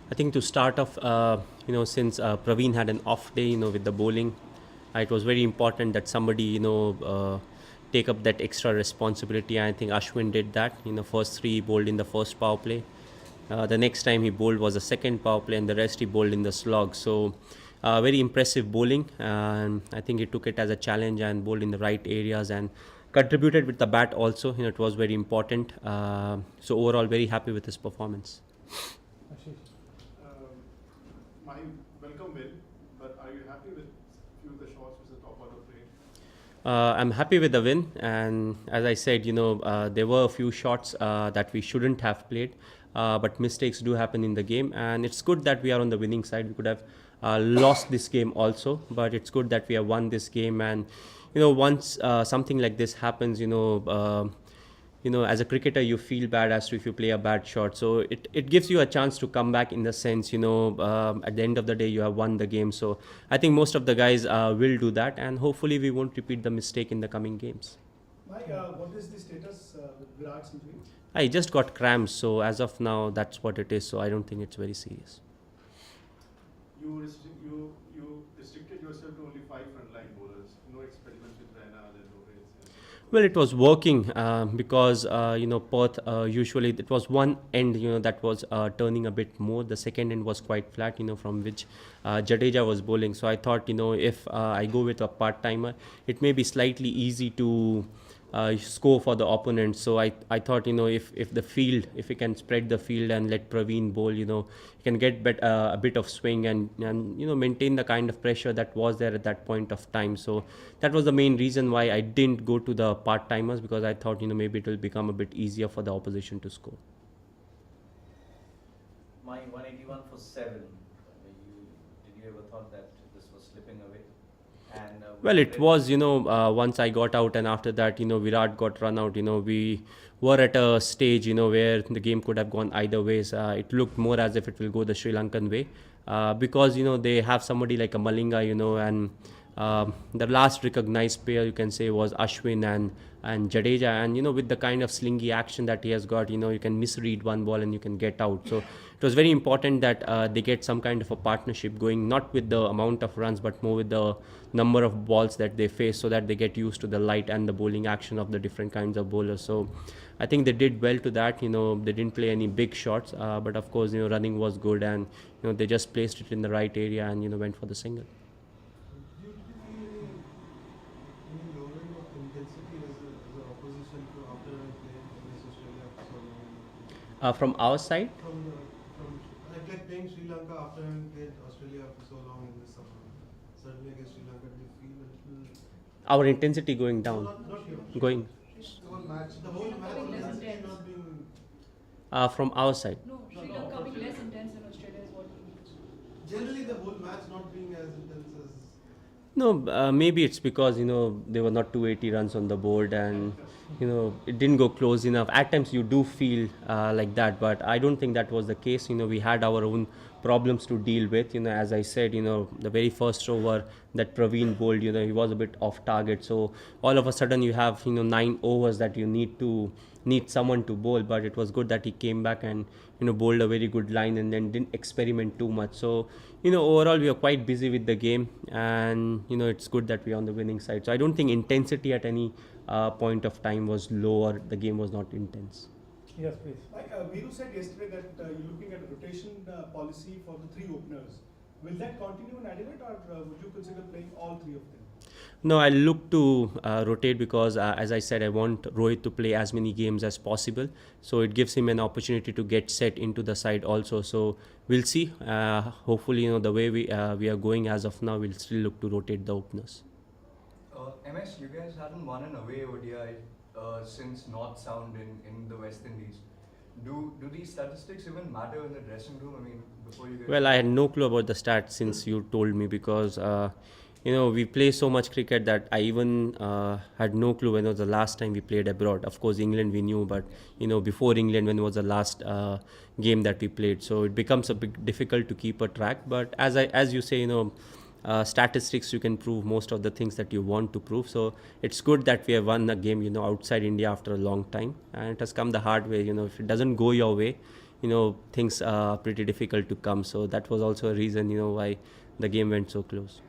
I think to start off, since Praveen had an off day, with the bowling, it was very important that somebody, take up that extra responsibility. I think Ashwin did that. First three he bowled in the first power play. The next time he bowled was the second power play, and the rest he bowled in the slog. So, very impressive bowling. And I think he took it as a challenge and bowled in the right areas and contributed with the bat also. It was very important. So overall, very happy with his performance. Ashish. My welcome win, but are you happy with few of the shots which the top order played? I'm happy with the win, and as I said, there were a few shots that we shouldn't have played, but mistakes do happen in the game, and it's good that we are on the winning side. We could have lost this game also, but it's good that we have won this game. And once something like this happens, as a cricketer you feel bad as to if you play a bad shot, so it gives you a chance to come back in the sense, at the end of the day you have won the game. So I think most of the guys will do that, and hopefully we won't repeat the mistake in the coming games. What is the status with Virat's injury? I just got cramps, so as of now that's what it is, so I don't think it's very serious. You restricted yourself to only 5 frontline bowlers. No experiments with Raina and Rohit. Well, it was working because Perth usually it was one end that was turning a bit more. The second end was quite flat, from which Jadeja was bowling. So I thought if I go with a part timer, it may be slightly easy to score for the opponent. So I thought if the field, if we can spread the field and let Praveen bowl, you can get a bit of swing and maintain the kind of pressure that was there at that point of time. So that was the main reason why I didn't go to the part timers, because I thought maybe it will become a bit easier for the opposition to score. My 181 for 7. Did you ever thought that this was slipping away? And well, it was, once I got out, and after that, Virat got run out, we were at a stage, where the game could have gone either ways. It looked more as if it will go the Sri Lankan way, because, they have somebody like a Malinga, and the last recognized player you can say was Ashwin and Jadeja, and with the kind of slingy action that he has got, you can misread one ball and you can get out. So it was very important that they get some kind of a partnership going, not with the amount of runs but more with the number of balls that they face, so that they get used to the light and the bowling action of the different kinds of bowlers. So I think they did well to that. They didn't play any big shots, but of course running was good, and they just placed it in the right area and went for the single. Did you feel any lowering of intensity as an opposition to after playing against Australia for so long? From our side, Like playing Sri Lanka after having played Australia for so long in this summer, certainly against Sri Lanka, did you feel a little? our intensity going down, Not you. going The whole match intensity not being. from our side. No, Sri Lanka being less intense than Australia is what we mean. Generally, the whole match not being as intense as. No, maybe it's because there were not 280 runs on the board, and it didn't go close enough. At times you do feel like that, but I don't think that was the case. We had our own problems to deal with. As I said, the very first over that Praveen bowled, he was a bit off target. So all of a sudden you have 9 overs that you need someone to bowl. But it was good that he came back and bowled a very good line and then didn't experiment too much. So overall we are quite busy with the game, and it's good that we're on the winning side. So I don't think intensity at any point of time was low, or the game was not intense. Yes, please. Viru said yesterday that you're looking at a rotation policy for the 3 openers. Will that continue in Adelaide, or would you consider playing all 3 of them? No, I look to rotate because, as I said, I want Rohit to play as many games as possible. So it gives him an opportunity to get set into the side also. So we'll see. Hopefully, the way we are going as of now, we'll still look to rotate the openers. MS, you guys hadn't won an away ODI since North Sound in the West Indies. Do these statistics even matter in the dressing room? I mean, before you guys. Well, I had no clue about the stats since you told me, because we play so much cricket that I even had no clue when was the last time we played abroad. Of course, England we knew, but before England, when was the last game that we played? So it becomes a bit difficult to keep a track. But as you say, statistics, you can prove most of the things that you want to prove. So it's good that we have won a game outside India after a long time, and it has come the hard way. If it doesn't go your way, things are pretty difficult to come. So that was also a reason why the game went so close.